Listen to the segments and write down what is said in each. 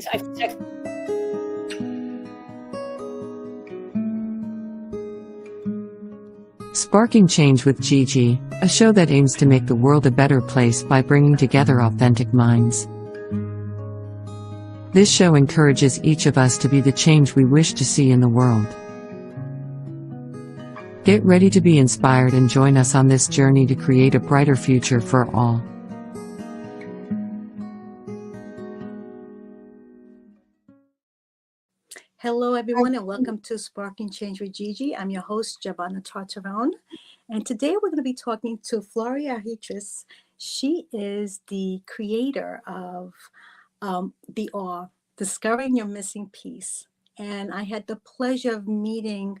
text. Sparking Change with Gigi, a show that aims to make the world a better place by bringing together authentic minds. This show encourages each of us to be the change we wish to see in the world. Get ready to be inspired and join us on this journey to create a brighter future for all. Hello, everyone, and welcome to Sparking Change with Gigi. I'm your host, Giovanna Tartarone, and today we're going to be talking to Flory Hiatrides. She is the creator of The Awe, Discovering Your Missing Piece. And I had the pleasure of meeting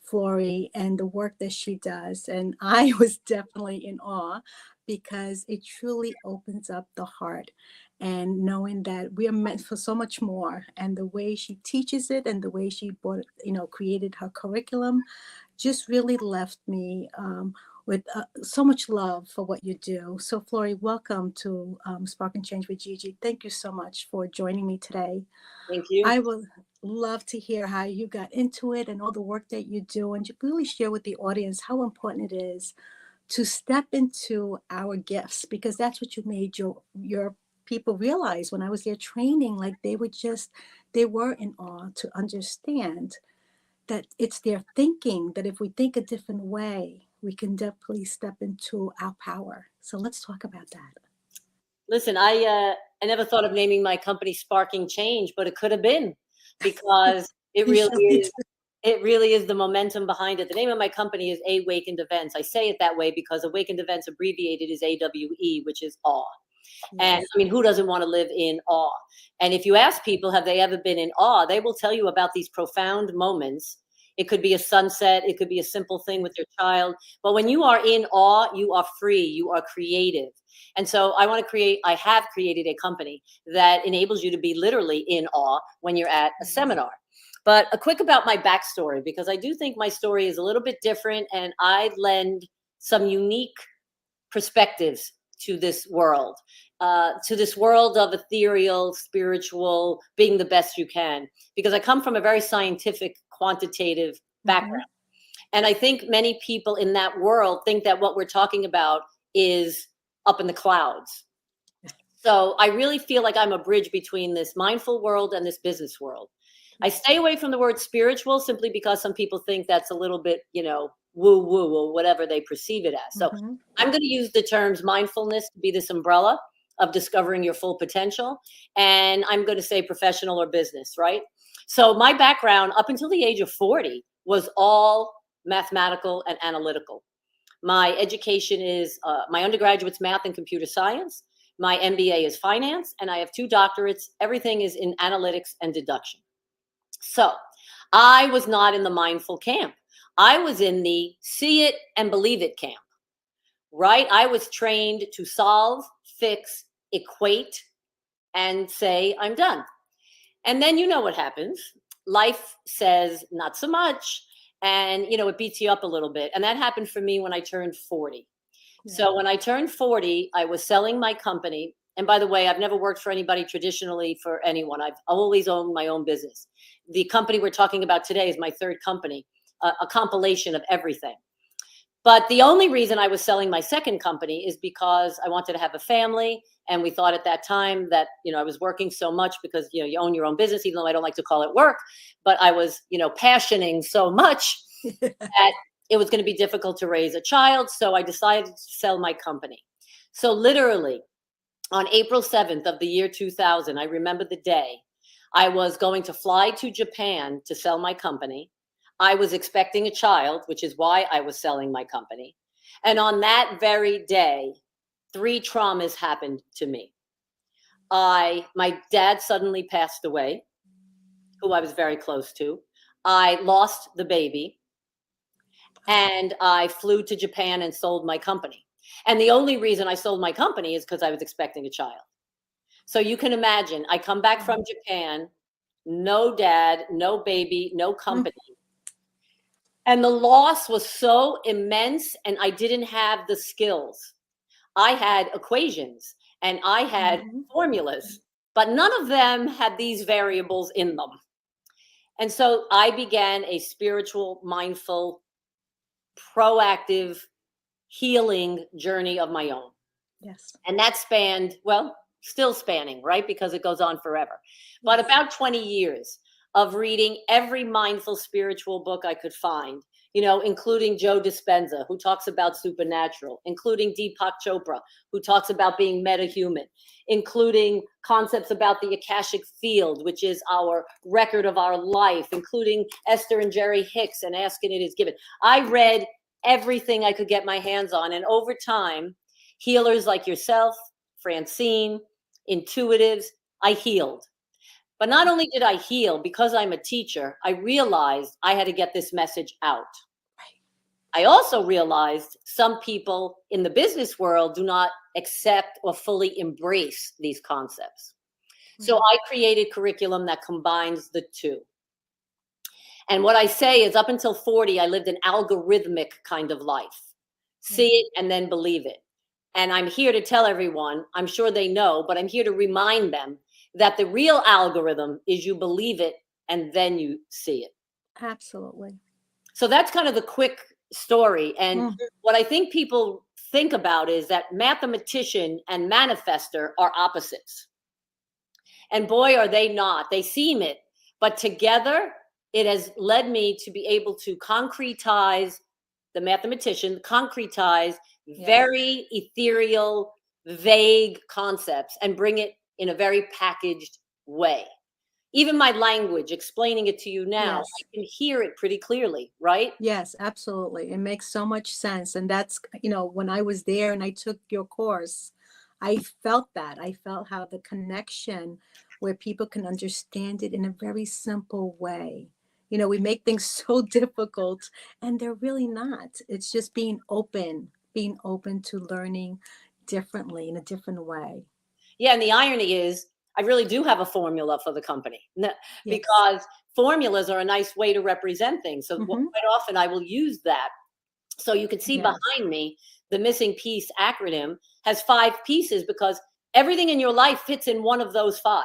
Flory and the work that she does, and I was definitely in awe because it truly opens up the heart. And knowing that we are meant for so much more, and the way she teaches it and the way she created her curriculum just really left me with so much love for what you do. So Flory, welcome to Spark and Change with Gigi. Thank you so much for joining me today. Thank you. I would love to hear how you got into it and all the work that you do, and to really share with the audience how important it is to step into our gifts, because that's what you made your people realize. When I was there training, like they were in awe to understand that it's their thinking, that if we think a different way, we can definitely step into our power. So let's talk about that. Listen, I never thought of naming my company Sparking Change, but it could have been, because it really is the momentum behind it. The name of my company is A Wakened Events. I say it that way because Awakened Events abbreviated is AWE, which is awe. And I mean, who doesn't want to live in awe? And if you ask people, have they ever been in awe? They will tell you about these profound moments. It could be a sunset. It could be a simple thing with your child. But when you are in awe, you are free. You are creative. And so I have created a company that enables you to be literally in awe when you're at a seminar. But a quick about my backstory, because I do think my story is a little bit different, and I lend some unique perspectives to this world of ethereal, spiritual, being the best you can, because I come from a very scientific, quantitative background. And I think many people in that world think that what we're talking about is up in the clouds. So I really feel like I'm a bridge between this mindful world and this business world. I stay away from the word spiritual simply because some people think that's a little bit, woo-woo or whatever they perceive it as. So I'm going to use the terms mindfulness to be this umbrella of discovering your full potential. And I'm going to say professional or business, right? So my background up until the age of 40 was all mathematical and analytical. My education is, my undergraduate's math and computer science. My MBA is finance, and I have 2 doctorates. Everything is in analytics and deduction. So I was not in the mindful camp. I was in the see it and believe it camp, right? I was trained to solve, fix, equate, and say, I'm done. And then you know what happens. Life says not so much. And, it beats you up a little bit. And that happened for me when I turned 40. Yeah. So when I turned 40, I was selling my company. And by the way, I've never worked for anybody traditionally for anyone. I've always owned my own business. The company we're talking about today is my 3rd company, a compilation of everything. But the only reason I was selling my 2nd company is because I wanted to have a family. And we thought at that time that, I was working so much because, you own your own business, even though I don't like to call it work. But I was, passioning so much that it was going to be difficult to raise a child. So I decided to sell my company. So literally on April 7th of the year 2000, I remember the day, I was going to fly to Japan to sell my company. I was expecting a child, which is why I was selling my company. And on that very day, 3 traumas happened to me. My dad suddenly passed away, who I was very close to. I lost the baby, and I flew to Japan and sold my company. And the only reason I sold my company is because I was expecting a child. So you can imagine, I come back from Japan, no dad, no baby, no company. And the loss was so immense, and I didn't have the skills. I had equations and I had formulas, but none of them had these variables in them. And so I began a spiritual, mindful, proactive healing journey of my own. Yes. And that spanned, well, still spanning, right? Because it goes on forever. But about 20 years of reading every mindful spiritual book I could find, including Joe Dispenza, who talks about supernatural, including Deepak Chopra, who talks about being metahuman, including concepts about the Akashic field, which is our record of our life, including Esther and Jerry Hicks and Ask and It Is Given. I read everything I could get my hands on. And over time, healers like yourself, Francine, intuitives, I healed. But not only did I heal, because I'm a teacher, I realized I had to get this message out. I also realized some people in the business world do not accept or fully embrace these concepts. So I created curriculum that combines the two. And what I say is, up until 40, I lived an algorithmic kind of life. See it and then believe it. And I'm here to tell everyone, I'm sure they know, but I'm here to remind them that the real algorithm is you believe it and then you see it. Absolutely. So that's kind of the quick story. And what I think people think about is that mathematician and manifester are opposites. And boy, are they not. They seem it. But together, it has led me to be able to concretize the mathematician, concretize very ethereal, vague concepts and bring it in a very packaged way. Even my language, explaining it to you now, I can hear it pretty clearly, right? Yes, absolutely. It makes so much sense. And that's, when I was there and I took your course, I felt that. I felt how the connection where people can understand it in a very simple way. We make things so difficult and they're really not. It's just being open to learning differently in a different way. Yeah, and the irony is, I really do have a formula for the company because formulas are a nice way to represent things. So quite often I will use that. So you can see behind me, the missing piece acronym has 5 pieces because everything in your life fits in one of those 5.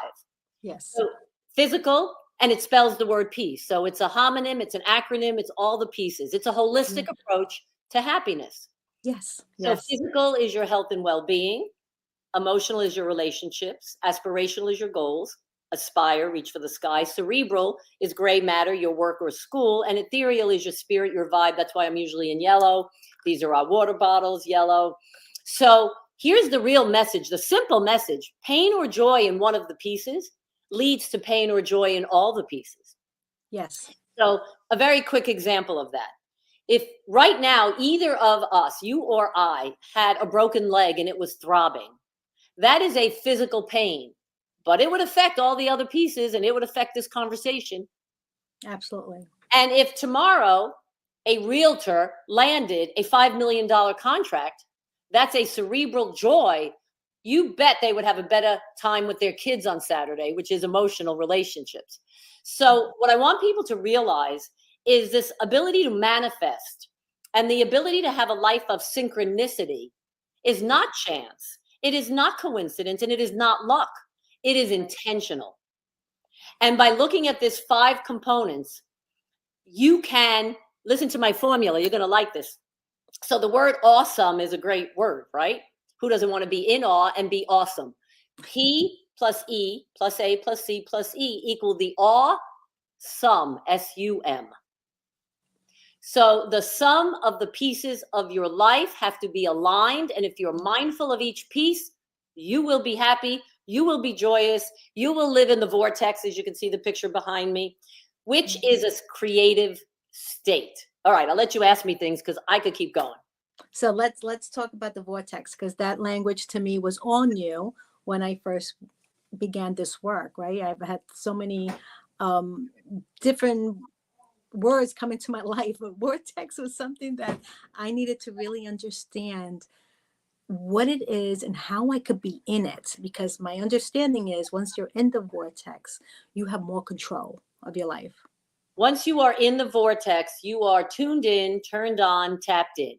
Yes. So physical, and it spells the word peace. So it's a homonym, it's an acronym, it's all the pieces. It's a holistic approach to happiness. Yes. So physical is your health and well-being. Emotional is your relationships. Aspirational is your goals. Aspire, reach for the sky. Cerebral is gray matter, your work or school. And ethereal is your spirit, your vibe. That's why I'm usually in yellow. These are our water bottles, yellow. So here's the real message, the simple message. Pain or joy in one of the pieces leads to pain or joy in all the pieces. Yes. So a very quick example of that. If right now, either of us, you or I, had a broken leg and it was throbbing, that is a physical pain, but it would affect all the other pieces and it would affect this conversation. Absolutely. And if tomorrow a realtor landed a $5 million contract, that's a cerebral joy. You bet they would have a better time with their kids on Saturday, which is emotional relationships. So what I want people to realize is this ability to manifest and the ability to have a life of synchronicity is not chance. It is not coincidence and it is not luck. It is intentional. And by looking at this 5 components, you can listen to my formula. You're going to like this. So the word awesome is a great word, right? Who doesn't want to be in awe and be awesome? P plus E plus A plus C plus E equal the awe sum, S-U-M. So the sum of the pieces of your life have to be aligned. And if you're mindful of each piece, you will be happy. You will be joyous. You will live in the vortex, as you can see the picture behind me, which is a creative state. All right, I'll let you ask me things because I could keep going. So let's talk about the vortex, because that language to me was all new when I first began this work, right? I've had so many different words come into my life, but vortex was something that I needed to really understand what it is and how I could be in it, because my understanding is once you're in the vortex, you have more control of your life. Once you are in the vortex, you are tuned in, turned on, tapped in.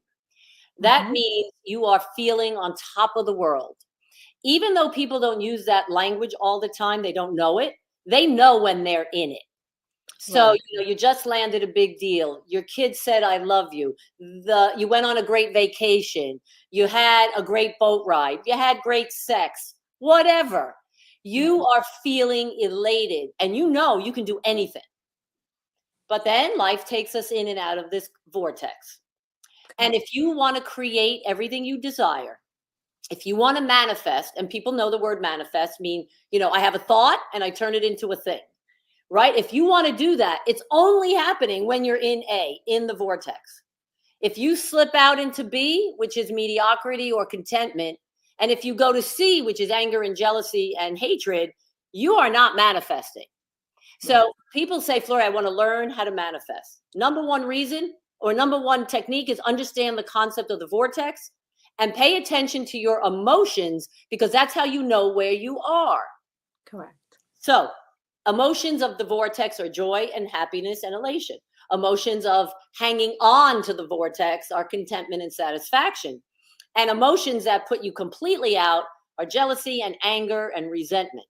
That means you are feeling on top of the world. even though people don't use that language all the time, they don't know it, they know when they're in it. So, Right. you just landed a big deal. Your kid said, I love you. You went on a great vacation. You had a great boat ride. You had great sex, whatever. You are feeling elated and you can do anything. But then life takes us in and out of this vortex. And if you want to create everything you desire, if you want to manifest, and people know the word manifest mean, I have a thought and I turn it into a thing. Right? If you want to do that, it's only happening when you're in the vortex. If you slip out into B, which is mediocrity or contentment, and if you go to C, which is anger and jealousy and hatred, you are not manifesting. So people say, Flory, I want to learn how to manifest. Number one technique is understand the concept of the vortex and pay attention to your emotions, because that's how you know where you are. Correct. So emotions of the vortex are joy and happiness and elation. Emotions of hanging on to the vortex are contentment and satisfaction. And emotions that put you completely out are jealousy and anger and resentment.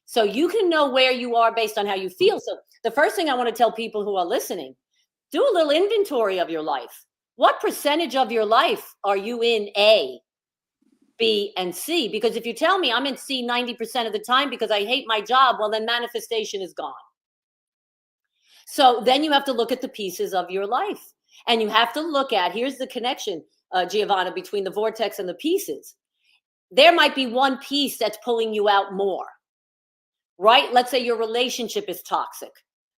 So you can know where you are based on how you feel. So the first thing I want to tell people who are listening, do a little inventory of your life. What percentage of your life are you in A, B, and C? Because if you tell me I'm in C 90% of the time because I hate my job, well, then manifestation is gone. So then you have to look at the pieces of your life. And you have to look at, here's the connection, Giovanna, between the vortex and the pieces. There might be one piece that's pulling you out more, right? Let's say your relationship is toxic.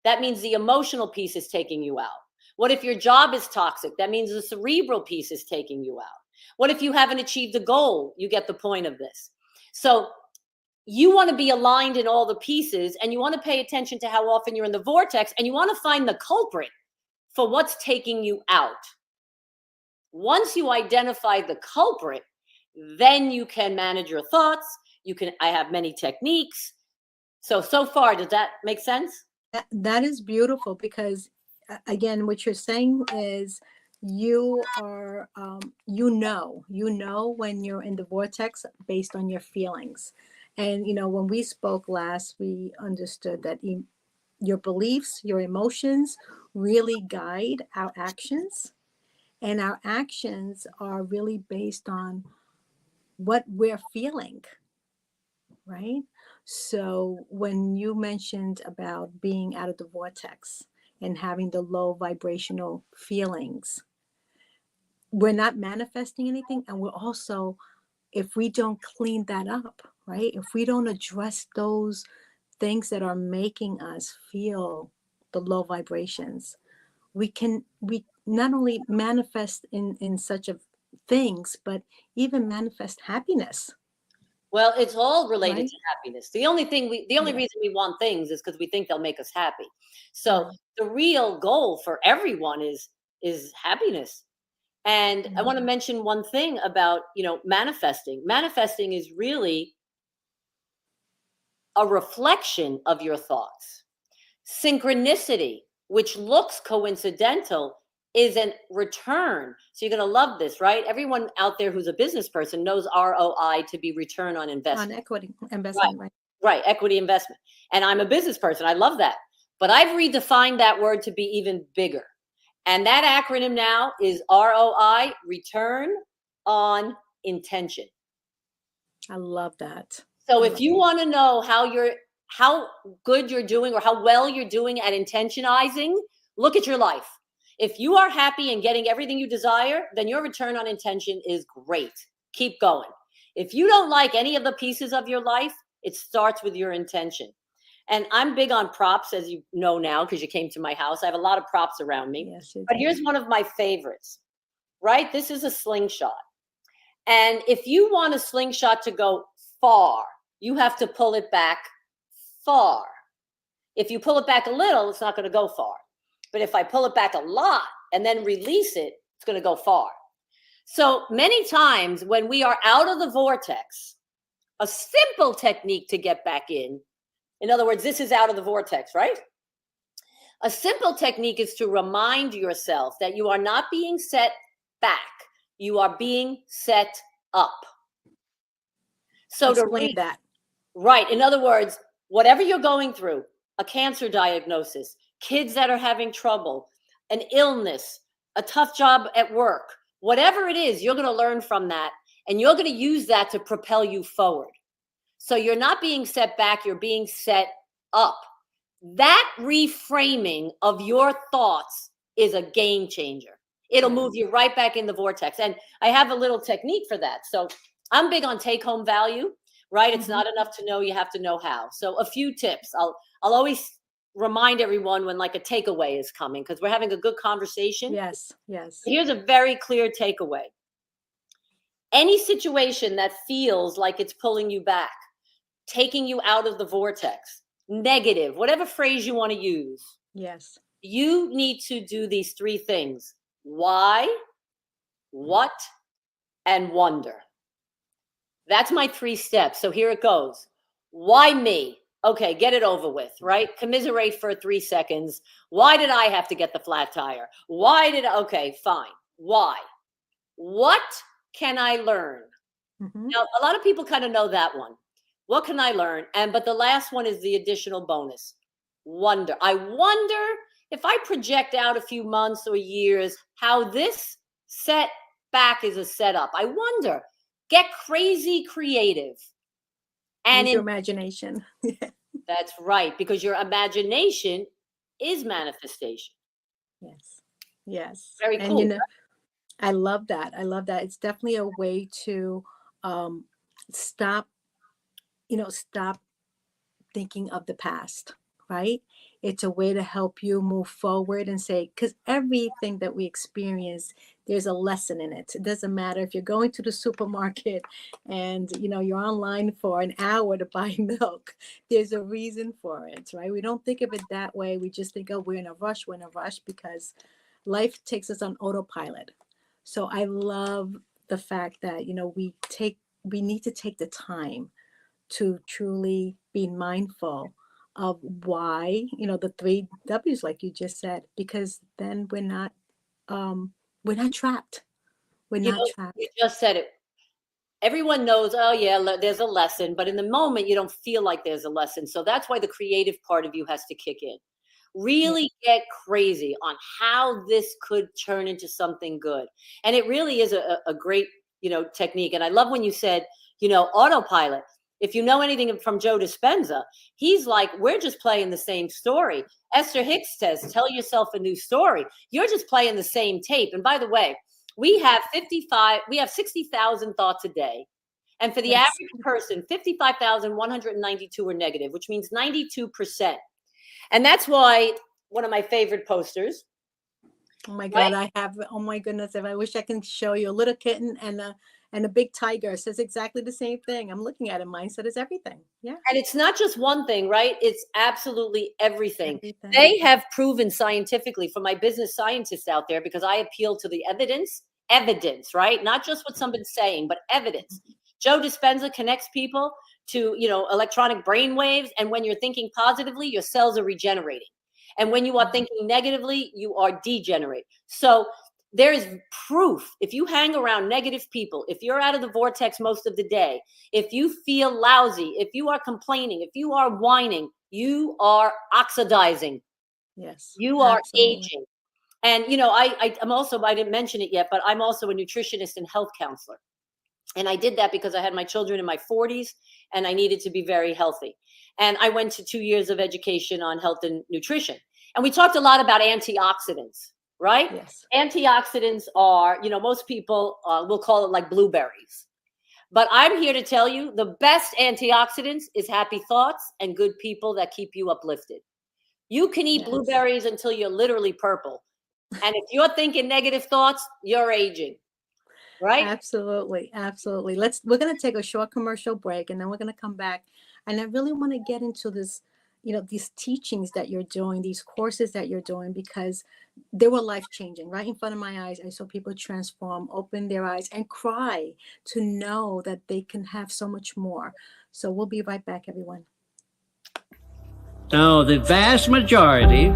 That means the emotional piece is taking you out. What if your job is toxic? That means the cerebral piece is taking you out. What if you haven't achieved a goal? You get the point of this. So you want to be aligned in all the pieces, and you want to pay attention to how often you're in the vortex, and you want to find the culprit for what's taking you out. Once you identify the culprit, then you can manage your thoughts. I have many techniques. So far, does that make sense? That is beautiful, because again, what you're saying is you are, when you're in the vortex based on your feelings. And, when we spoke last, we understood that your beliefs, your emotions really guide our actions. And our actions are really based on what we're feeling, right? So when you mentioned about being out of the vortex and having the low vibrational feelings, we're not manifesting anything. And we're also, if we don't clean that up, right? If we don't address those things that are making us feel the low vibrations, we not only manifest in such of things, but even manifest happiness. Well, it's all related Right? to happiness. The only reason we want things is because we think they'll make us happy. So the real goal for everyone is happiness. And I want to mention one thing about, manifesting. Manifesting is really a reflection of your thoughts. Synchronicity, which looks coincidental, is a return. So you're going to love this, right? Everyone out there who's a business person knows ROI to be return on investment. On equity investment, right? Right, equity investment. And I'm a business person. I love that. But I've redefined that word to be even bigger. And that acronym now is ROI, return on intention. I love that. So if you want to know how good you're doing or how well you're doing at intentionizing, look at your life. If you are happy and getting everything you desire, then your return on intention is great. Keep going. If you don't like any of the pieces of your life, it starts with your intention. And I'm big on props, as you know now, because you came to my house. I have a lot of props around me. Yes, but here's one of my favorites, right? This is a slingshot. And if you want a slingshot to go far, you have to pull it back far. If you pull it back a little, it's not going to go far. But if I pull it back a lot and then release it, it's going to go far. So many times when we are out of the vortex, a simple technique to get back in other words, this is out of the vortex, right? A simple technique is to remind yourself that you are not being set back. You are being set up. So explain that. Right. In other words, whatever you're going through, a cancer diagnosis, kids that are having trouble, an illness, a tough job at work, whatever it is, you're going to learn from that, and you're going to use that to propel you forward. So you're not being set back, you're being set up. That reframing of your thoughts is a game changer. It'll move you right back in the vortex. And I have a little technique for that. So I'm big on take home value, right? It's not enough to know, you have to know how. So a few tips. I'll always remind everyone when like a takeaway is coming, because we're having a good conversation. Yes, yes. Here's a very clear takeaway. Any situation that feels like it's pulling you back, taking you out of the vortex, negative, whatever phrase you want to use. Yes. You need to do these three things: why, what, and wonder. That's my 3 steps. So here it goes. Why me? Okay, get it over with, right? Commiserate for 3 seconds. Why did I have to get the flat tire? Okay, fine. Why? What can I learn? Now, a lot of people kind of know that one. What can I learn? But the last one is the additional bonus. Wonder. I wonder if I project out a few months or years, how this setback is a setup. I wonder. Get crazy creative. And use your imagination. That's right, because your imagination is manifestation. Yes. Yes. Very cool. And you know, I love that. I love that. It's definitely a way to stop thinking of the past, right? It's a way to help you move forward and say, because everything that we experience, there's a lesson in it. It doesn't matter if you're going to the supermarket and you're online for an hour to buy milk. There's a reason for it, right? We don't think of it that way. We just think, oh, we're in a rush because life takes us on autopilot. So I love the fact that we need to take the time to truly be mindful of why, the 3 W's, like you just said, because then we're not trapped. We're not trapped. You just said it. Everyone knows, oh yeah, there's a lesson, but in the moment you don't feel like there's a lesson. So that's why the creative part of you has to kick in. Really get crazy on how this could turn into something good. And it really is a great, technique. And I love when you said, autopilot. If you know anything from Joe Dispenza, he's like, we're just playing the same story. Esther Hicks says, tell yourself a new story. You're just playing the same tape. And by the way, we have 60,000 thoughts a day. And for the average person, 55,192 are negative, which means 92%. And that's why one of my favorite posters. Oh my God, right? Oh my goodness, if I wish I can show you a little kitten and a big tiger. It says exactly the same thing. I'm looking at it. Mindset is everything. Yeah. And it's not just one thing, right? It's absolutely everything. They have proven scientifically, for my business scientists out there, because I appeal to the evidence, right? Not just what somebody's saying, but evidence. Joe Dispenza connects people to, electronic brain waves. And when you're thinking positively, your cells are regenerating. And when you are thinking negatively, you are degenerate. So there is proof. If you hang around negative people, if you're out of the vortex most of the day, if you feel lousy, if you are complaining, if you are whining, you are oxidizing. Yes. You are aging. And, I'm also, I didn't mention it yet, but I'm also a nutritionist and health counselor. And I did that because I had my children in my 40s and I needed to be very healthy. And I went to 2 years of education on health and nutrition. And we talked a lot about antioxidants, right? Yes. Antioxidants are, most people will call it like blueberries. But I'm here to tell you the best antioxidants is happy thoughts and good people that keep you uplifted. You can eat blueberries until you're literally purple. And if you're thinking negative thoughts, you're aging. Right? Absolutely. Absolutely. We're going to take a short commercial break and then we're going to come back. And I really want to get into this, these teachings that you're doing, these courses that you're doing, because they were life-changing. Right in front of my eyes, I saw people transform, open their eyes and cry to know that they can have so much more. So we'll be right back, everyone. Now, the vast majority,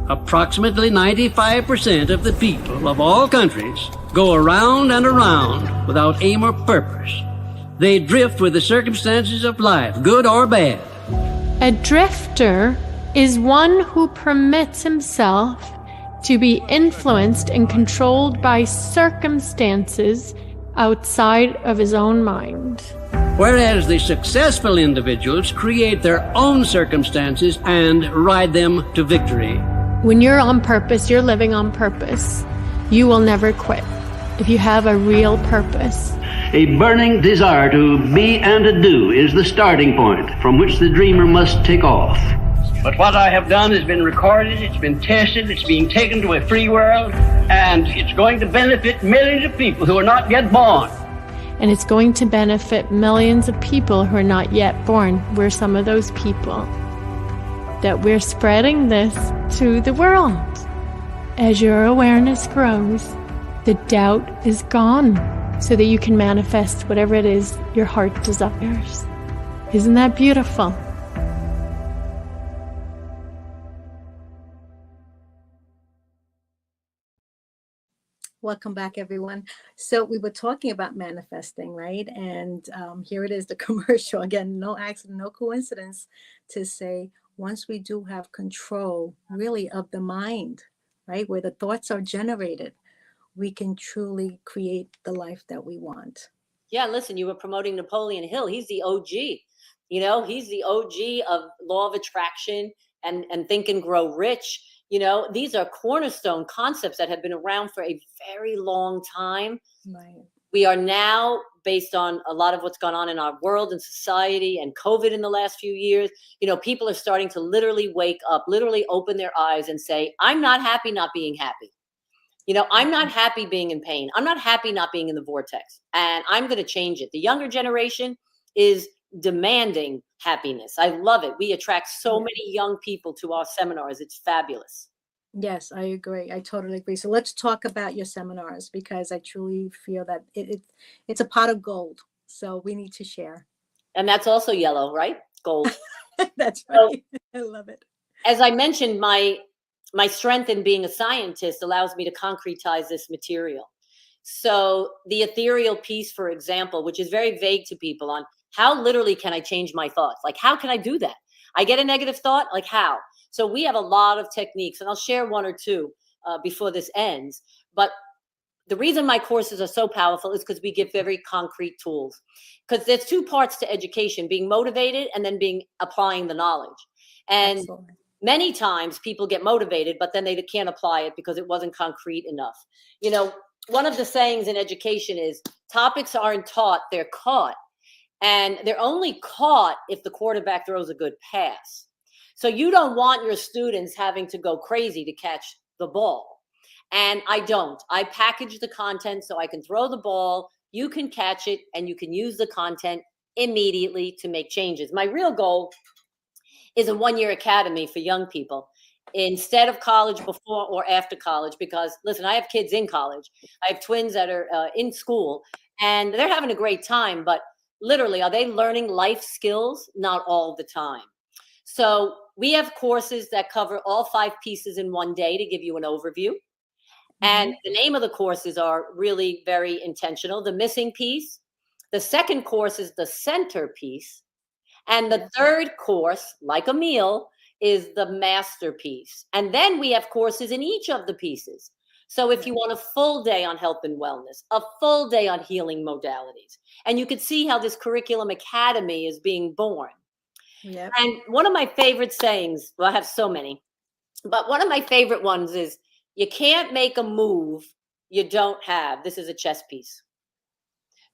approximately 95% of the people of all countries, go around and around without aim or purpose. They drift with the circumstances of life, good or bad. A drifter is one who permits himself to be influenced and controlled by circumstances outside of his own mind. Whereas the successful individuals create their own circumstances and ride them to victory. When you're on purpose, you're living on purpose. You will never quit if you have a real purpose. A burning desire to be and to do is the starting point from which the dreamer must take off. But what I have done has been recorded, it's been tested, it's being taken to a free world, and it's going to benefit millions of people who are not yet born. And it's going to benefit millions of people who are not yet born. We're some of those people. That we're spreading this to the world. As your awareness grows, the doubt is gone, so that you can manifest whatever it is your heart desires. Isn't that beautiful? Welcome back, everyone. So we were talking about manifesting, right? And here it is, the commercial. Again, no accident, no coincidence to say, once we do have control, really, of the mind, right, where the thoughts are generated, we can truly create the life that we want. Yeah, listen, you were promoting Napoleon Hill. He's the OG. You know, he's the OG of law of attraction and Think and Grow Rich. You know, these are cornerstone concepts that have been around for a very long time. Right. We are now, based on a lot of what's gone on in our world and society and COVID in the last few years, you know, people are starting to literally wake up, literally open their eyes and say, I'm not happy not being happy. You know, I'm not happy being in pain. I'm not happy not being in the vortex. And I'm going to change it. The younger generation is demanding happiness. I love it. We attract so many young people to our seminars. It's fabulous. Yes, I agree. I totally agree. So let's talk about your seminars, because I truly feel that it's a pot of gold. So we need to share. And that's also yellow, right? Gold. That's right. So, I love it. As I mentioned, my strength in being a scientist allows me to concretize this material. So the ethereal piece, for example, which is very vague to people on how literally can I change my thoughts? Like, how can I do that? I get a negative thought, like how? So we have a lot of techniques, and I'll share one or two before this ends. But the reason my courses are so powerful is because we give very concrete tools. Because there's two parts to education, being motivated and then applying the knowledge. And Excellent. Many times people get motivated, but then they can't apply it because it wasn't concrete enough. You know, one of the sayings in education is topics aren't taught, they're caught. And they're only caught if the quarterback throws a good pass. So you don't want your students having to go crazy to catch the ball. And I don't. I package the content so I can throw the ball, you can catch it, and you can use the content immediately to make changes. My real goal is a one-year academy for young people instead of college, before or after college, because listen, I have kids in college. I have twins that are in school, and they're having a great time, but literally, are they learning life skills? Not all the time. So we have courses that cover all 5 pieces in one day to give you an overview. And the name of the courses are really very intentional. The missing piece. The second course is the centerpiece. And the third course, like a meal, is the masterpiece. And then we have courses in each of the pieces. So if you want a full day on health and wellness, a full day on healing modalities, and you could see how this curriculum academy is being born. Yep. And one of my favorite sayings, well, I have so many, but one of my favorite ones is, you can't make a move you don't have. This is a chess piece.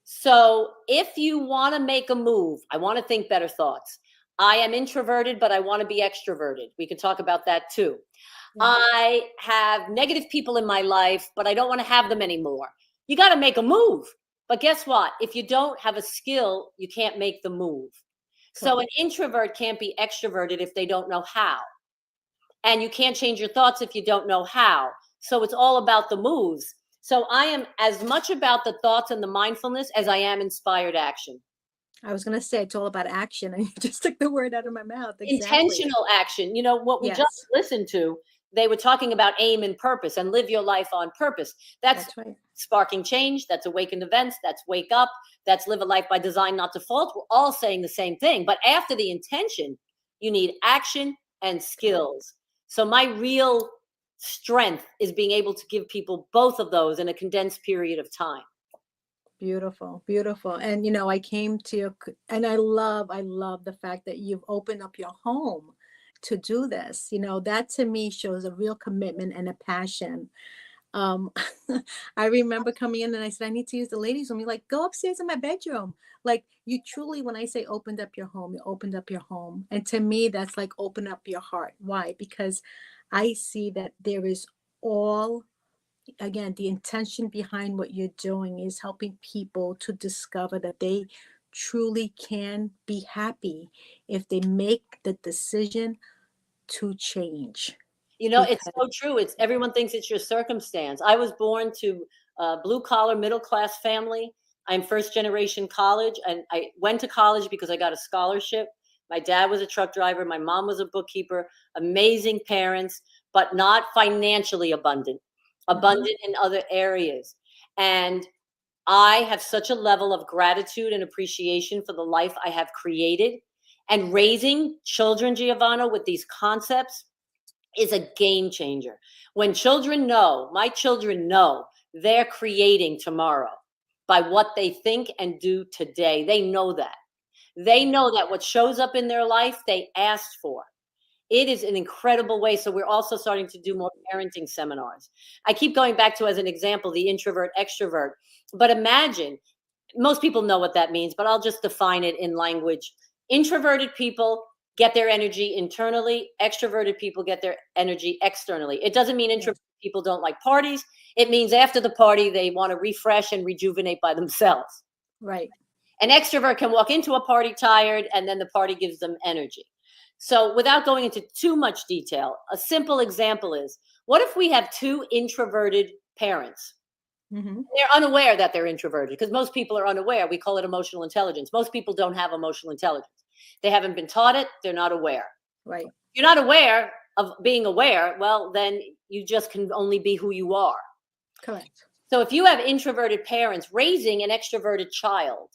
So if you want to make a move, I want to think better thoughts. I am introverted, but I want to be extroverted. We can talk about that too. I have negative people in my life, but I don't want to have them anymore. You got to make a move. But guess what? If you don't have a skill, you can't make the move. So an introvert can't be extroverted if they don't know how. And you can't change your thoughts if you don't know how. So it's all about the moves. So I am as much about the thoughts and the mindfulness as I am inspired action. I was going to say it's all about action, and you just took the word out of my mouth. Exactly. Intentional action. You know, what we just listened to, they were talking about aim and purpose and live your life on purpose. That's right. Sparking Change. That's Awakened Events. That's Wake Up. That's Live a Life by Design, Not Default. We're all saying the same thing. But after the intention, you need action and skills. So my real strength is being able to give people both of those in a condensed period of time. Beautiful, beautiful. And, you know, I came to you, and I love the fact that you've opened up your home to do this. You know, that to me shows a real commitment and a passion. Um, I remember coming in and I said, I need to use the ladies' room. You're like, go upstairs in my bedroom. Like, you truly, when I say opened up your home, you opened up your home. And to me, that's like open up your heart. Why? Because I see that there is all, again, the intention behind what you're doing is helping people to discover that they truly can be happy if they make the decision to change. You know, it's so true. It's everyone thinks it's your circumstance. I was born to a blue collar, middle class family. I'm first generation college, and I went to college because I got a scholarship. My dad was a truck driver. My mom was a bookkeeper. Amazing parents, but not financially abundant in other areas. And I have such a level of gratitude and appreciation for the life I have created. And raising children, Giovanna, with these concepts is a game changer. When children know, my children know, they're creating tomorrow by what they think and do today. They know that. They know that what shows up in their life, they asked for. It is an incredible way. So we're also starting to do more parenting seminars. I keep going back to, as an example, the introvert extrovert. But imagine, most people know what that means, but I'll just define it in language. Introverted people get their energy internally. Extroverted people get their energy externally. It doesn't mean introverted people don't like parties. It means after the party, they want to refresh and rejuvenate by themselves. Right. An extrovert can walk into a party tired, and then the party gives them energy. So without going into too much detail, a simple example is, what if we have two introverted parents? Mm-hmm. They're unaware that they're introverted, because most people are unaware. We call it emotional intelligence. Most people don't have emotional intelligence. They haven't been taught it. They're not aware. Right. If you're not aware of being aware, well, then you just can only be who you are. Correct. So if you have introverted parents raising an extroverted child,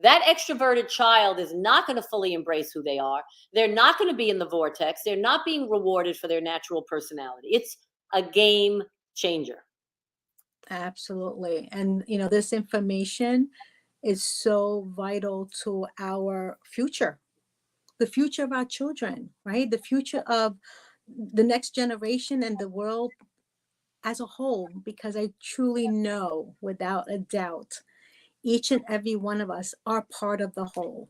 that extroverted child is not going to fully embrace who they are. They're not going to be in the vortex. They're not being rewarded for their natural personality. It's a game changer. Absolutely. And, you know, this information is so vital to our future, the future of our children, right? The future of the next generation and the world as a whole, because I truly know without a doubt, each and every one of us are part of the whole.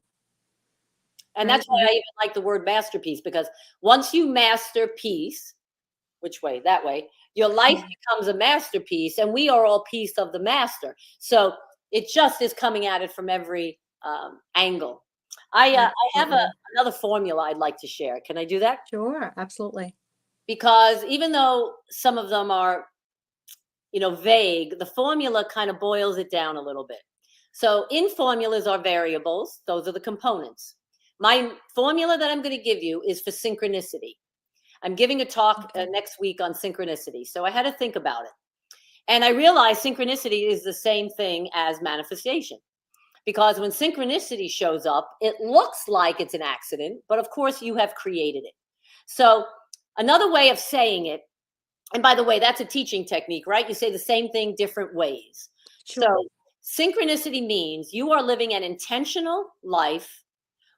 And Right. that's why I even like the word masterpiece, because once you master peace, which way? That way, your life becomes a masterpiece, and we are all piece of the master. So it just is coming at it from every angle. I have another formula I'd like to share. Can I do that? Sure, absolutely. Because even though some of them are, vague, the formula kind of boils it down a little bit. So in formulas are variables. Those are the components. My formula that I'm going to give you is for synchronicity. I'm giving a talk next week on synchronicity. So I had to think about it. And I realized synchronicity is the same thing as manifestation. Because when synchronicity shows up, it looks like it's an accident, but of course you have created it. So another way of saying it, and by the way, that's a teaching technique, right? You say the same thing different ways. Sure. So synchronicity means you are living an intentional life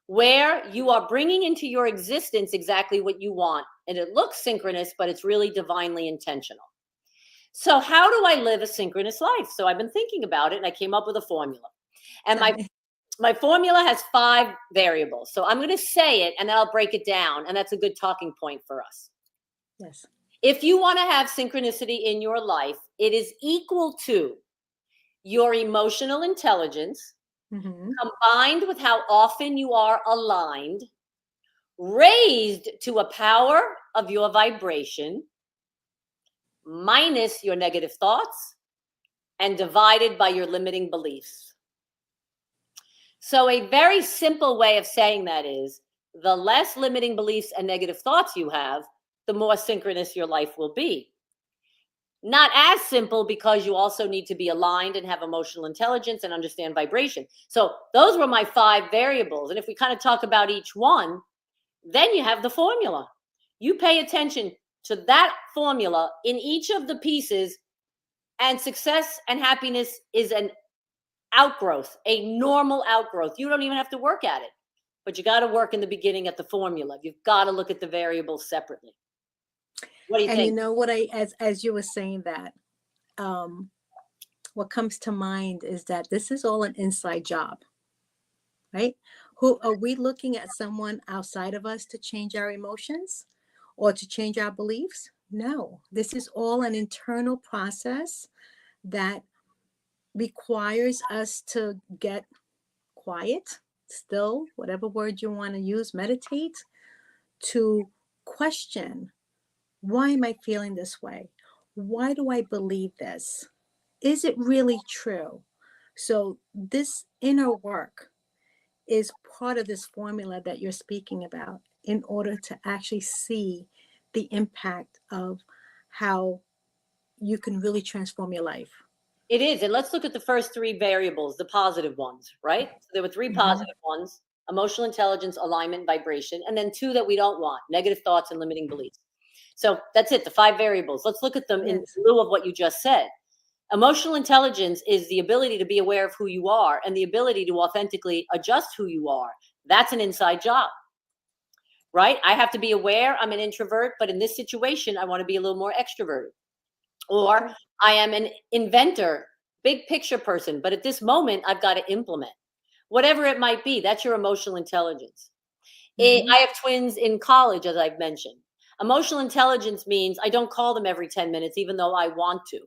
where you are bringing into your existence exactly what you want. And it looks synchronous, but it's really divinely intentional. So how do I live a synchronous life? So I've been thinking about it, and I came up with a formula. And my formula has 5 variables. So I'm going to say it, and then I'll break it down. And that's a good talking point for us. Yes. If you want to have synchronicity in your life, it is equal to your emotional intelligence, combined with how often you are aligned, raised to a power of your vibration, minus your negative thoughts, and divided by your limiting beliefs. So a very simple way of saying that is, the less limiting beliefs and negative thoughts you have, the more synchronous your life will be. Not as simple, because you also need to be aligned and have emotional intelligence and understand vibration. So those were my 5 variables. And if we kind of talk about each one, then you have the formula. You pay attention to that formula in each of the pieces, and success and happiness is an outgrowth, a normal outgrowth. You don't even have to work at it, but you got to work in the beginning at the formula. You've got to look at the variables separately. What do you And think? you know what, as you were saying that, what comes to mind is that this is all an inside job, right? Who are we looking at? Someone outside of us to change our emotions or to change our beliefs? No, this is all an internal process that requires us to get quiet, still, whatever word you want to use, meditate, to question, why am I feeling this way? Why do I believe this? Is it really true? So this inner work is part of this formula that you're speaking about, in order to actually see the impact of how you can really transform your life. It is. And let's look at the first 3 variables, the positive ones, right? So there were 3 positive ones: emotional intelligence, alignment, vibration, and then 2 that we don't want: negative thoughts and limiting beliefs. So that's it, the 5 variables. Let's look at them in lieu of what you just said. Emotional intelligence is the ability to be aware of who you are and the ability to authentically adjust who you are. That's an inside job, right? I have to be aware I'm an introvert, but in this situation, I want to be a little more extroverted. Or I am an inventor, big picture person, but at this moment, I've got to implement. Whatever it might be, that's your emotional intelligence. I have twins in college, as I've mentioned. Emotional intelligence means I don't call them every 10 minutes, even though I want to,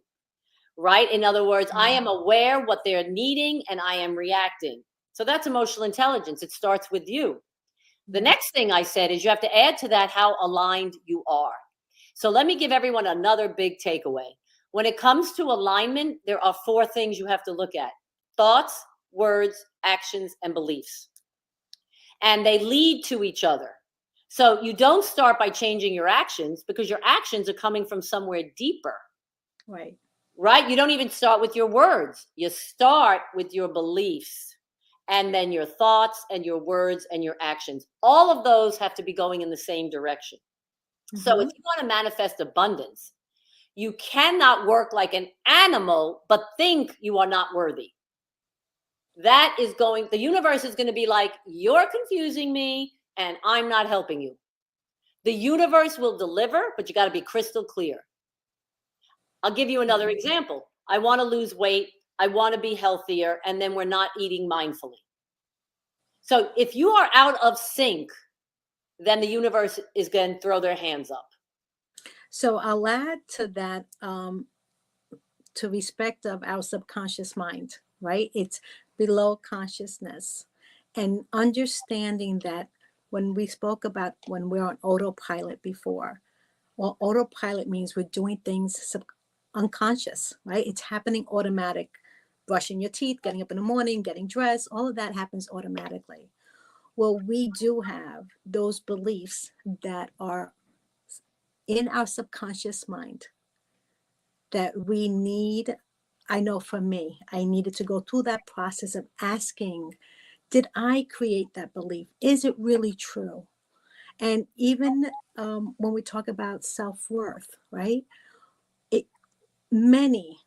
right? In other words, I am aware what they're needing and I am reacting. So that's emotional intelligence. It starts with you. The next thing I said is you have to add to that how aligned you are. So let me give everyone another big takeaway. When it comes to alignment, there are 4 things you have to look at: thoughts, words, actions, and beliefs. And they lead to each other. So you don't start by changing your actions, because your actions are coming from somewhere deeper. Right. Right? You don't even start with your words. You start with your beliefs, and then your thoughts and your words and your actions. All of those have to be going in the same direction. So if you want to manifest abundance, you cannot work like an animal, but think you are not worthy. That is the universe is going to be like, you're confusing me and I'm not helping you. The universe will deliver, but you got to be crystal clear. I'll give you another example. I want to lose weight. I want to be healthier. And then we're not eating mindfully. So if you are out of sync, then the universe is going to throw their hands up. So I'll add to that, to respect of our subconscious mind, right? It's below consciousness, and understanding that when we spoke about when we're on autopilot before, well, autopilot means we're doing things unconscious, right? It's happening automatic. Brushing your teeth, getting up in the morning, getting dressed, all of that happens automatically. Well, we do have those beliefs that are in our subconscious mind that we need. I know for me, I needed to go through that process of asking, did I create that belief? Is it really true? And even when we talk about self-worth, right? Many,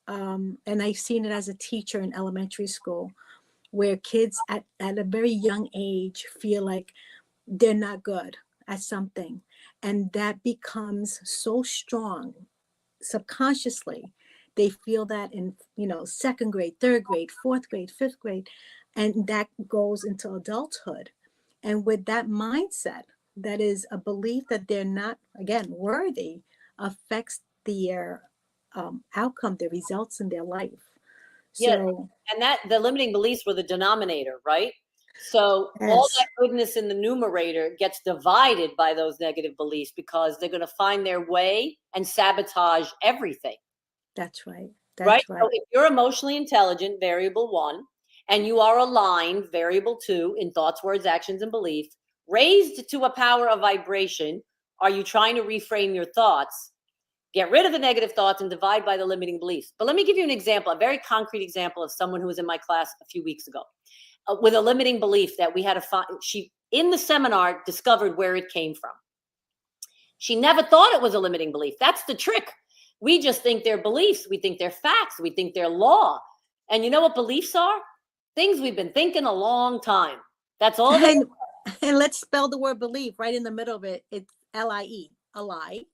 and I've seen it as a teacher in elementary school, where kids at a very young age feel like they're not good at something. And that becomes so strong subconsciously. They feel that in, 2nd grade, 3rd grade, 4th grade, 5th grade, and that goes into adulthood. And with that mindset, that is a belief that they're not, again, worthy, affects their outcome, the results in their life. Yeah, So, and that the limiting beliefs were the denominator, right? So all that goodness in the numerator gets divided by those negative beliefs, because they're going to find their way and sabotage everything. That's right. Right? So if you're emotionally intelligent, variable 1, and you are aligned, variable 2, in thoughts, words, actions, and beliefs, raised to a power of vibration, are you trying to reframe your thoughts, get rid of the negative thoughts and divide by the limiting beliefs? But let me give you an example, a very concrete example of someone who was in my class a few weeks ago with a limiting belief that we had to find. She, in the seminar, discovered where it came from. She never thought it was a limiting belief. That's the trick. We just think they're beliefs. We think they're facts. We think they're law. And you know what beliefs are? Things we've been thinking a long time. That's all. And let's spell the word belief right in the middle of it. It's L-I-E, a lie,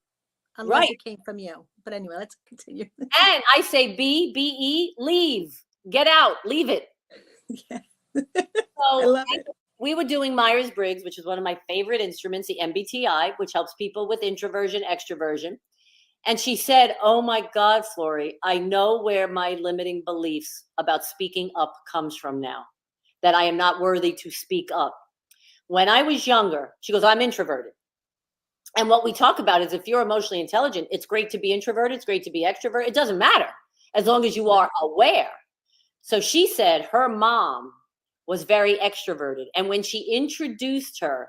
unless it came from you. But anyway, let's continue. And I say B-E, leave. Get out. Leave it. Yeah. So I love it. We were doing Myers-Briggs, which is one of my favorite instruments, the MBTI, which helps people with introversion, extroversion. And she said, oh my God, Flory, I know where my limiting beliefs about speaking up comes from now, that I am not worthy to speak up. When I was younger, she goes, I'm introverted. And what we talk about is if you're emotionally intelligent, it's great to be introverted, it's great to be extroverted. It doesn't matter as long as you are aware. So she said her mom was very extroverted. And when she introduced her,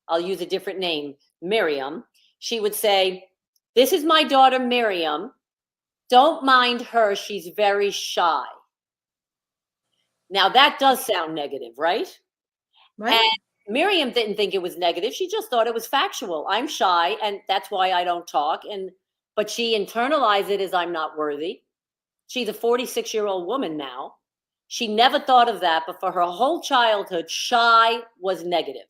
I'll use a different name, Miriam, she would say, this is my daughter, Miriam. Don't mind her. She's very shy. Now that does sound negative, right? Right. And Miriam didn't think it was negative. She just thought it was factual. I'm shy and that's why I don't talk. But she internalized it as I'm not worthy. She's a 46-year-old woman now. She never thought of that, but for her whole childhood, shy was negative.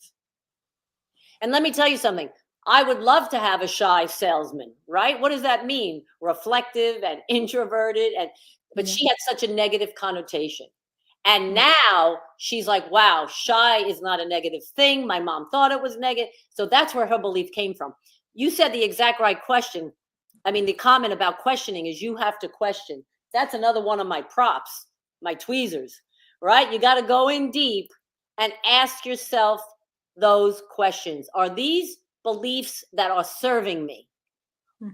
And let me tell you something. I would love to have a shy salesman, right? What does that mean? Reflective and introverted, but she had such a negative connotation. And now she's like, wow, shy is not a negative thing. My mom thought it was negative. So that's where her belief came from. You said the exact right question. I mean, the comment about questioning is you have to question. That's another one of my props, my tweezers, right? You got to go in deep and ask yourself those questions. Are these beliefs that are serving me,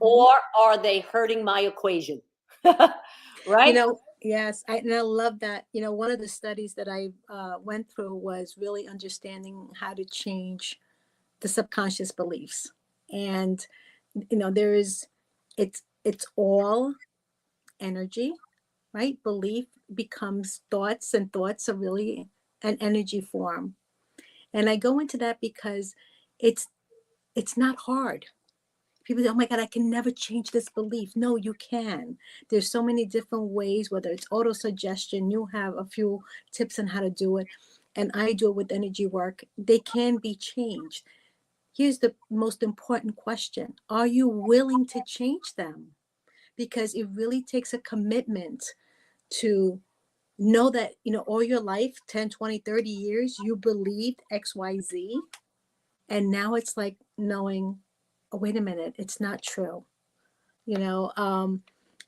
or are they hurting my equation? Right? You know, yes, and I love that. You know, one of the studies that I went through was really understanding how to change the subconscious beliefs. And, you know, it's all energy, right? Belief becomes thoughts, and thoughts are really an energy form. And I go into that because it's not hard. People say, oh my God, I can never change this belief. No, you can. There's so many different ways, whether it's auto-suggestion, you have a few tips on how to do it. And I do it with energy work. They can be changed. Here's the most important question. Are you willing to change them? Because it really takes a commitment to know that, you know, all your life, 10, 20, 30 years, you believed X, Y, Z. And now it's like knowing, oh, wait a minute, it's not true, you know?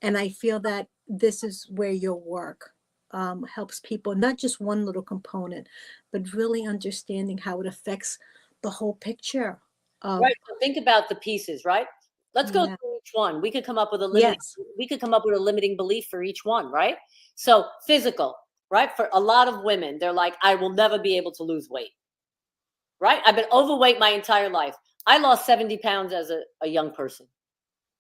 And I feel that this is where your work helps people, not just one little component, but really understanding how it affects the whole picture. Right. So think about the pieces, right? Let's go through each one. We could come up with a limiting belief for each one, right? So physical, right? For a lot of women, they're like, I will never be able to lose weight. Right? I've been overweight my entire life. I lost 70 pounds as a young person.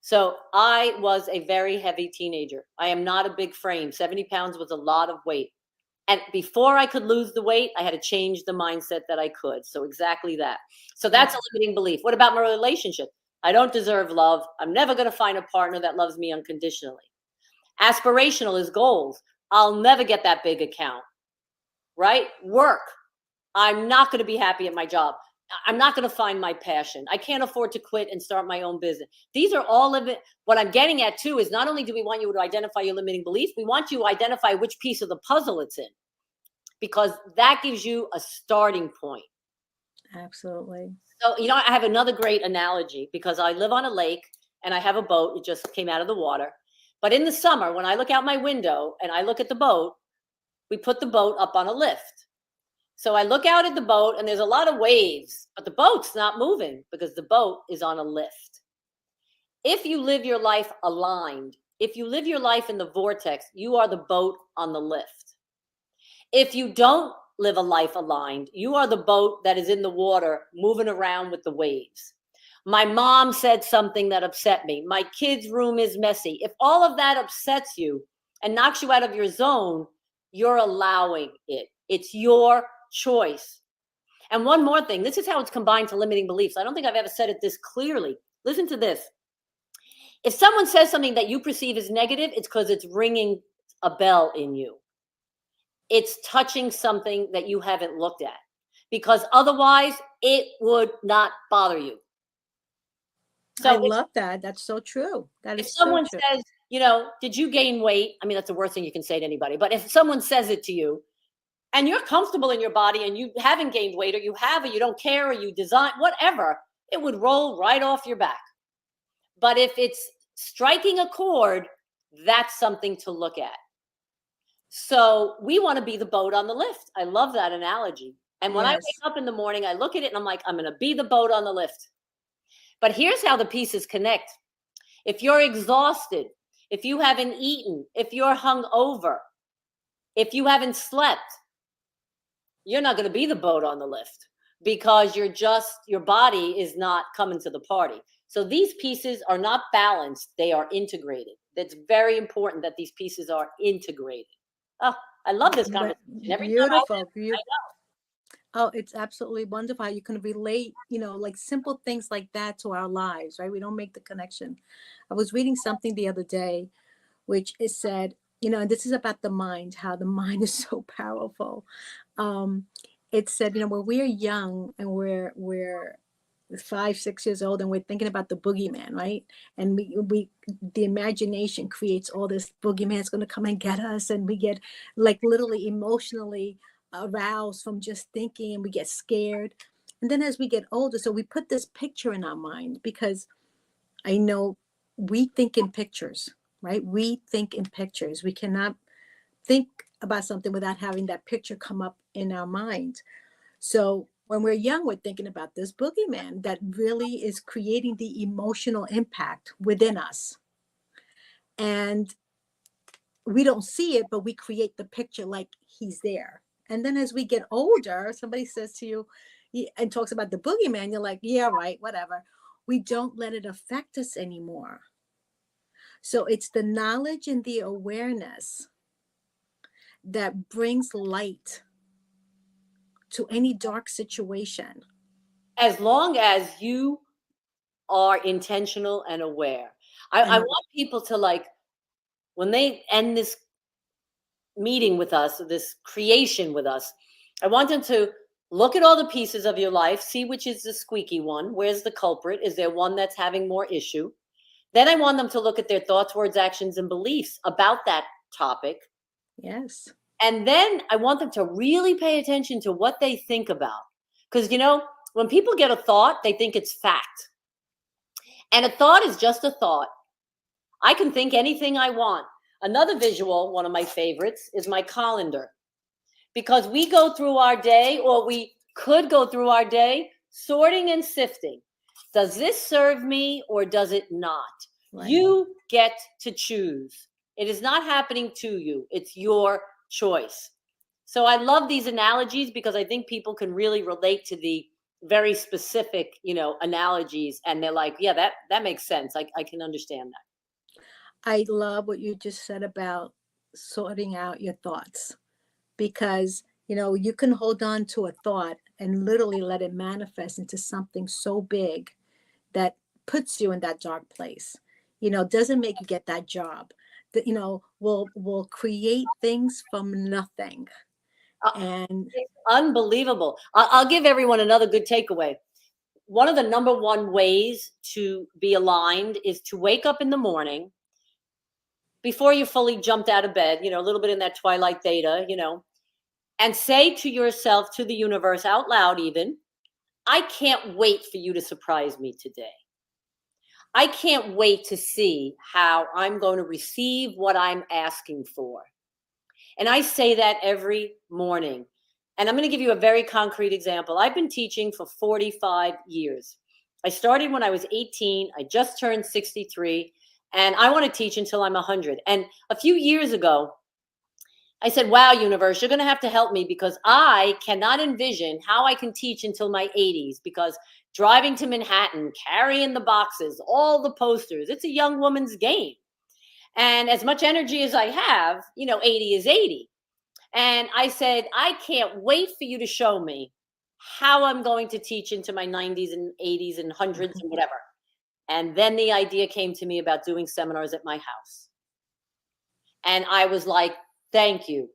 So I was a very heavy teenager. I am not a big frame. 70 pounds was a lot of weight. And before I could lose the weight, I had to change the mindset that I could. So exactly that. So that's a limiting belief. What about my relationship? I don't deserve love. I'm never going to find a partner that loves me unconditionally. Aspirational is goals. I'll never get that big account. Right? Work. I'm not going to be happy at my job. I'm not going to find my passion. I can't afford to quit and start my own business. These are all of it. What I'm getting at too is not only do we want you to identify your limiting belief, we want you to identify which piece of the puzzle it's in, because that gives you a starting point. Absolutely. So, you know, I have another great analogy because I live on a lake and I have a boat. It just came out of the water. But in the summer, when I look out my window and I look at the boat, we put the boat up on a lift. So I look out at the boat and there's a lot of waves, but the boat's not moving because the boat is on a lift. If you live your life aligned, if you live your life in the vortex, you are the boat on the lift. If you don't live a life aligned, you are the boat that is in the water moving around with the waves. My mom said something that upset me. My kid's room is messy. If all of that upsets you and knocks you out of your zone, you're allowing it. It's your choice. And one more thing, this is how it's combined to limiting beliefs. I don't think I've ever said it this clearly. Listen to this. If someone says something that you perceive as negative, it's because it's ringing a bell in you. It's touching something that you haven't looked at, because otherwise it would not bother you. So I love that. That's so true. That if is someone so true. says, you know, did you gain weight? I mean, that's the worst thing you can say to anybody. But if someone says it to you and you're comfortable in your body and you haven't gained weight, or you have, or you don't care, or you design, whatever, it would roll right off your back. But if it's striking a chord, that's something to look at. So we want to be the boat on the lift. I love that analogy. And when I Yes. wake up in the morning, I look at it and I'm like, I'm going to be the boat on the lift. But here's how the pieces connect. If you're exhausted, if you haven't eaten, if you're hungover, if you haven't slept, you're not going to be the boat on the lift, because your body is not coming to the party. So these pieces are not balanced. They are integrated. That's very important, that these pieces are integrated. Oh, I love this conversation. Every time Beautiful. Oh, it's absolutely wonderful how you can relate, like simple things like that to our lives, right? We don't make the connection. I was reading something the other day, which it said, and this is about the mind, how the mind is so powerful. It said, when we're young and we're 5, 6 years old and we're thinking about the boogeyman, right? And we the imagination creates all this boogeyman's going to come and get us, and we get like literally emotionally aroused from just thinking, and we get scared. And then as we get older, so we put this picture in our mind, because I know we think in pictures, right? We think in pictures. We cannot think about something without having that picture come up in our mind. So when we're young, we're thinking about this boogeyman that really is creating the emotional impact within us. And we don't see it, but we create the picture like he's there. And then as we get older, somebody says to you and talks about the boogeyman, you're like, yeah, right, whatever. We don't let it affect us anymore. So it's the knowledge and the awareness that brings light to any dark situation. As long as you are intentional and aware. I want people to, like, when they end this meeting with us, this creation with us, I want them to look at all the pieces of your life, see which is the squeaky one. Where's the culprit? Is there one that's having more issue? Then I want them to look at their thoughts, words, actions, and beliefs about that topic. Yes. And then I want them to really pay attention to what they think about. Because, when people get a thought, they think it's fact. And a thought is just a thought. I can think anything I want. Another visual, one of my favorites, is my colander. Because we go through our day, or we could go through our day, sorting and sifting. Does this serve me or does it not? Right. You get to choose. It is not happening to you. It's your choice. So I love these analogies, because I think people can really relate to the very specific, analogies. And they're like, yeah, that makes sense. I can understand that. I love what you just said about sorting out your thoughts, because, you can hold on to a thought and literally let it manifest into something so big that puts you in that dark place. Doesn't make you get that job. That, will create things from nothing. And it's unbelievable. I'll give everyone another good takeaway. One of the number one ways to be aligned is to wake up in the morning before you fully jumped out of bed, a little bit in that twilight theta, and say to yourself, to the universe, out loud even, I can't wait for you to surprise me today. I can't wait to see how I'm going to receive what I'm asking for. And I say that every morning. And I'm going to give you a very concrete example. I've been teaching for 45 years. I started when I was 18. I just turned 63. And I want to teach until I'm 100. And a few years ago, I said, wow, universe, you're going to have to help me because I cannot envision how I can teach until my 80s, because driving to Manhattan, carrying the boxes, all the posters, it's a young woman's game. And as much energy as I have, 80 is 80. And I said, I can't wait for you to show me how I'm going to teach into my 90s and 80s and hundreds and whatever. And then the idea came to me about doing seminars at my house. And I was like, thank you.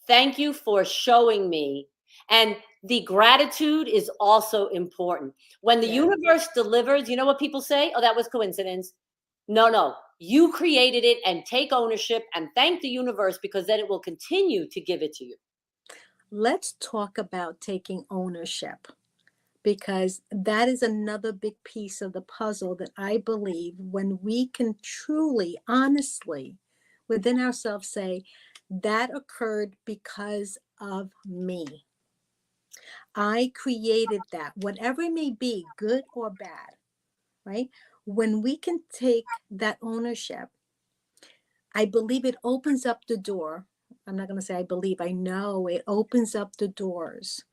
Thank you for showing me. And the gratitude is also important. When the universe delivers, you know what people say? Oh, that was coincidence. No. You created it, and take ownership and thank the universe, because then it will continue to give it to you. Let's talk about taking ownership, because that is another big piece of the puzzle that I believe when we can truly, honestly, within ourselves say, that occurred because of me. I created that, whatever it may be, good or bad, right? When we can take that ownership, I believe it opens up the door. I'm not going to say I believe, I know it opens up the doors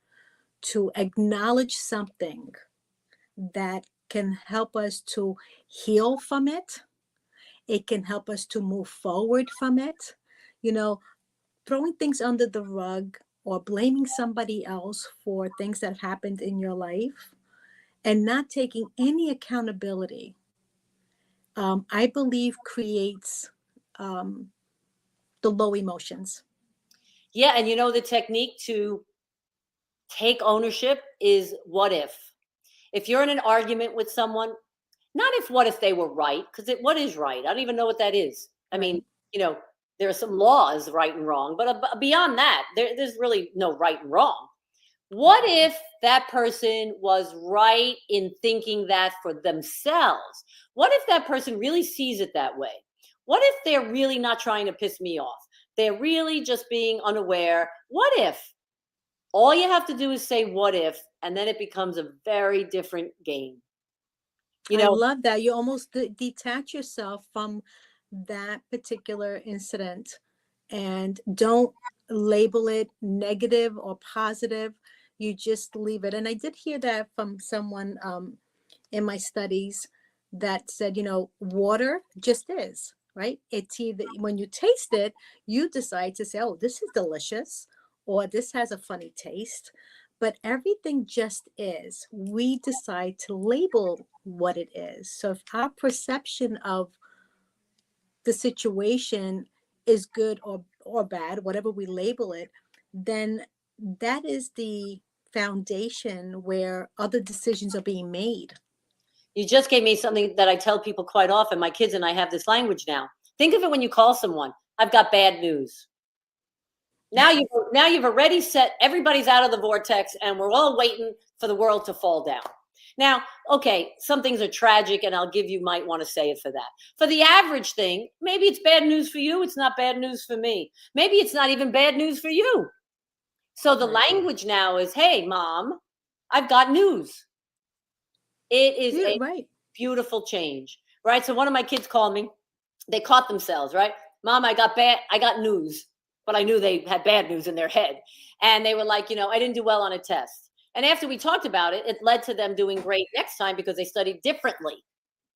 to acknowledge something that can help us to heal from it. It can help us to move forward from it. Throwing things under the rug or blaming somebody else for things that happened in your life and not taking any accountability, I believe creates the low emotions. Yeah. And the technique to take ownership is what if. If you're in an argument with someone, not what if they were right, because what is right? I don't even know what that is. I mean, there are some laws, right and wrong, but beyond that, there's really no right and wrong. What if that person was right in thinking that for themselves? What if that person really sees it that way? What if they're really not trying to piss me off? They're really just being unaware. What if? All you have to do is say what if, and then it becomes a very different game. I love that. You almost detach yourself from that particular incident and don't label it negative or positive. You just leave it. And I did hear that from someone in my studies that said, water just is, right? It's either when you taste it, you decide to say, oh, this is delicious, or this has a funny taste. But everything just is. We decide to label what it is. So if our perception of the situation is good or bad, whatever we label it, then that is the foundation where other decisions are being made. You just gave me something that I tell people quite often. My kids and I have this language now. Think of it when you call someone, I've got bad news. Now you've already set, everybody's out of the vortex and we're all waiting for the world to fall down. Now, okay, some things are tragic and might want to say it for that. For the average thing, maybe it's bad news for you. It's not bad news for me. Maybe it's not even bad news for you. So the language now is, hey, Mom, I've got news. It is a beautiful change, right? So one of my kids called me. They caught themselves, right? Mom, I got news, but I knew they had bad news in their head. And they were like, I didn't do well on a test. And after we talked about it, it led to them doing great next time because they studied differently.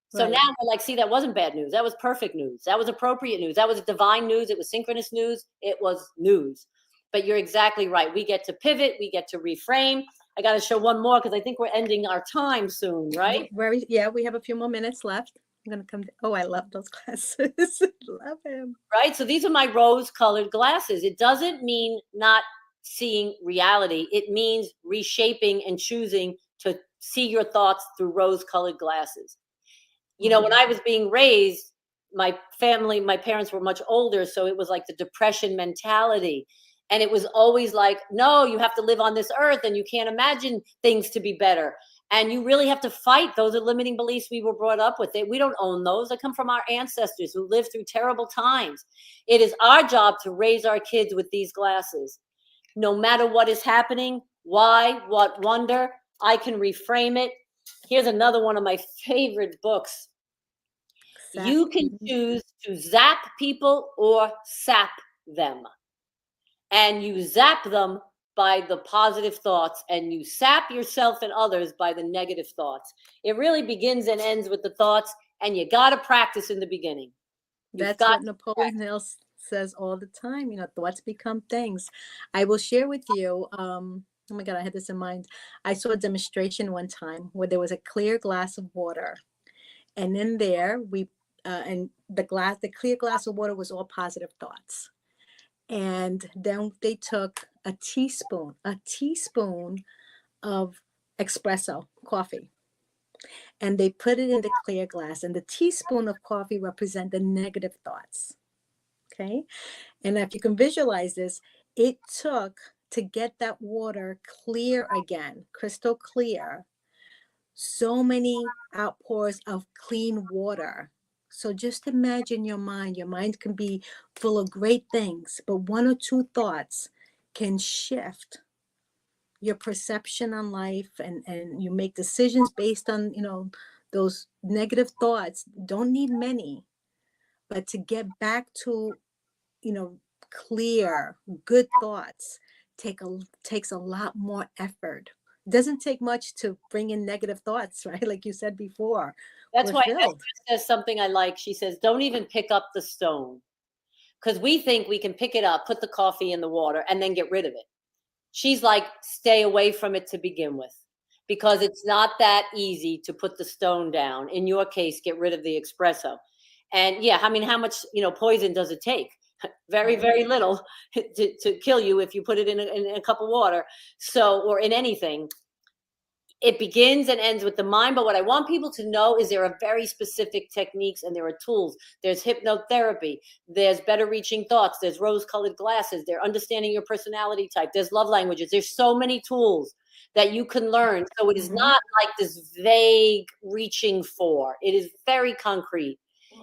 So now we're like, see, that wasn't bad news. That was perfect news. That was appropriate news. That was divine news. It was synchronous news. It was news. But you're exactly right. We get to pivot. We get to reframe. I got to show one more because I think we're ending our time soon, right? We have a few more minutes left. I'm going to come. Oh, I love those glasses. Love him. Right. So these are my rose-colored glasses. It doesn't mean not seeing reality. It means reshaping and choosing to see your thoughts through rose-colored glasses. When I was being raised, my parents were much older. So it was like the depression mentality. And it was always like, no, you have to live on this earth and you can't imagine things to be better. And you really have to fight. Those are limiting beliefs we were brought up with. We don't own those. They come from our ancestors who lived through terrible times. It is our job to raise our kids with these glasses. No matter what is happening, why, what wonder, I can reframe it. Here's another one of my favorite books. You can choose to zap people or sap them. and you zap them by the positive thoughts, and you sap yourself and others by the negative thoughts. It really begins and ends with the thoughts, and you got to practice in the beginning. That's what Napoleon Hill says all the time. Thoughts become things. I will share with you. Oh my God, I had this in mind. I saw a demonstration one time where there was a clear glass of water, and in there and the clear glass of water was all positive thoughts. And then they took a teaspoon of espresso coffee, and they put it in the clear glass, and the teaspoon of coffee represent the negative thoughts. Okay. And if you can visualize this, it took to get that water clear again, crystal clear, so many outpours of clean water. So just imagine your mind. Your mind can be full of great things, but one or two thoughts can shift your perception on life, and you make decisions based on, those negative thoughts. Don't need many, but to get back to, clear, good thoughts takes a lot more effort. It doesn't take much to bring in negative thoughts, right? Like you said before. That's why Esther says something I like. She says, don't even pick up the stone. Because we think we can pick it up, put the coffee in the water, and then get rid of it. She's like, stay away from it to begin with. Because it's not that easy to put the stone down. In your case, get rid of the espresso. And yeah, I mean, how much, poison does it take? Very, very little to kill you if you put it in a cup of water. So, or in anything. It begins and ends with the mind. But what I want people to know is there are very specific techniques, and there are tools. There's hypnotherapy. There's better reaching thoughts. There's rose-colored glasses. There's understanding your personality type. There's love languages. There's so many tools that you can learn. So it is not like this vague reaching for. It is very concrete.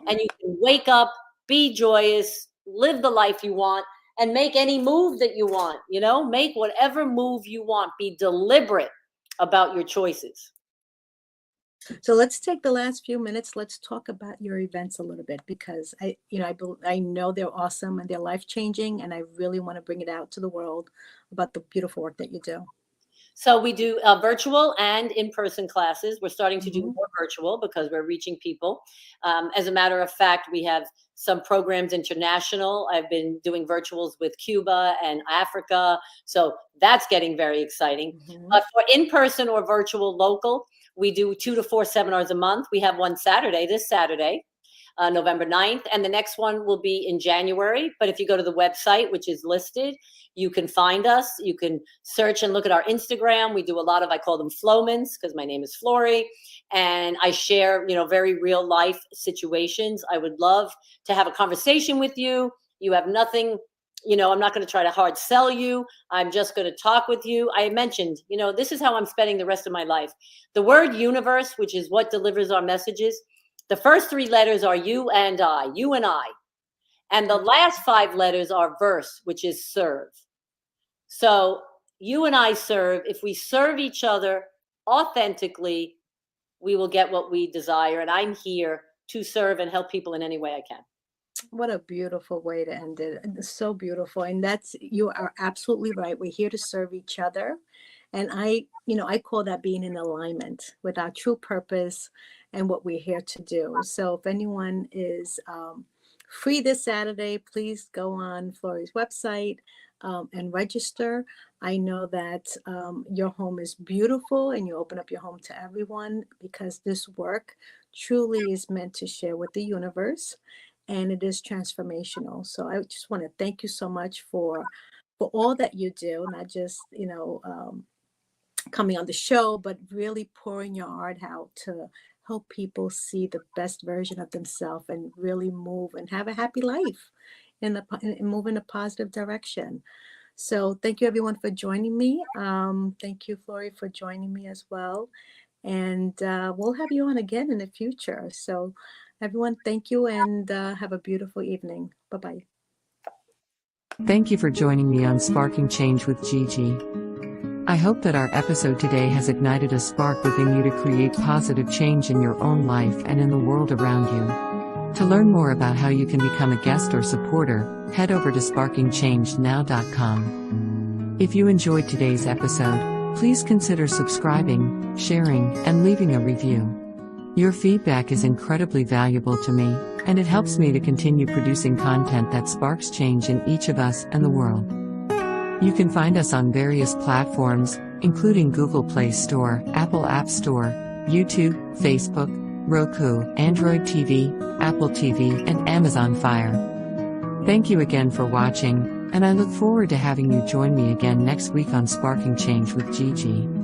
And you can wake up, be joyous, live the life you want, and make any move that you want. Make whatever move you want. Be deliberate about your choices. So let's take the last few minutes. Let's talk about your events a little bit, because I know they're awesome and they're life-changing, and I really want to bring it out to the world about the beautiful work that you do. So we do virtual and in-person classes. We're starting to do more virtual because we're reaching people. As a matter of fact, we have some programs international. I've been doing virtuals with Cuba and Africa. So that's getting very exciting. But for in-person or virtual local, we do 2 to 4 seminars a month. We have one Saturday, this Saturday, November 9th. And the next one will be in January. But if you go to the website, which is listed, you can find us. You can search and look at our Instagram. We do a lot of, I call them flowmans, because my name is Flory. And I share, very real life situations. I would love to have a conversation with you. You have nothing, I'm not going to try to hard sell you. I'm just going to talk with you. I mentioned, this is how I'm spending the rest of my life. The word universe, which is what delivers our messages, the first 3 letters are you and I, you and I. And the last 5 letters are verse, which is serve. So you and I serve. If we serve each other authentically, we will get what we desire. And I'm here to serve and help people in any way I can. What a beautiful way to end it. It's so beautiful. And you are absolutely right. We're here to serve each other. And I call that being in alignment with our true purpose and what we're here to do. So if anyone is free this Saturday, please go on Flory's website and register. I know that your home is beautiful, and you open up your home to everyone, because this work truly is meant to share with the universe, and it is transformational. So I just want to thank you so much for all that you do, not just, coming on the show, but really pouring your heart out to help people see the best version of themselves and really move and have a happy life and move in a positive direction. So thank you, everyone, for joining me. Thank you, Flory, for joining me as well. And we'll have you on again in the future. So everyone, thank you, and have a beautiful evening. Bye-bye. Thank you for joining me on Sparking Change with Gigi. I hope that our episode today has ignited a spark within you to create positive change in your own life and in the world around you. To learn more about how you can become a guest or supporter, head over to sparkingchangenow.com. If you enjoyed today's episode, please consider subscribing, sharing, and leaving a review. Your feedback is incredibly valuable to me, and it helps me to continue producing content that sparks change in each of us and the world. You can find us on various platforms, including Google Play Store, Apple App Store, YouTube, Facebook, Roku, Android TV, Apple TV, and Amazon Fire. Thank you again for watching, and I look forward to having you join me again next week on Sparking Change with Gigi.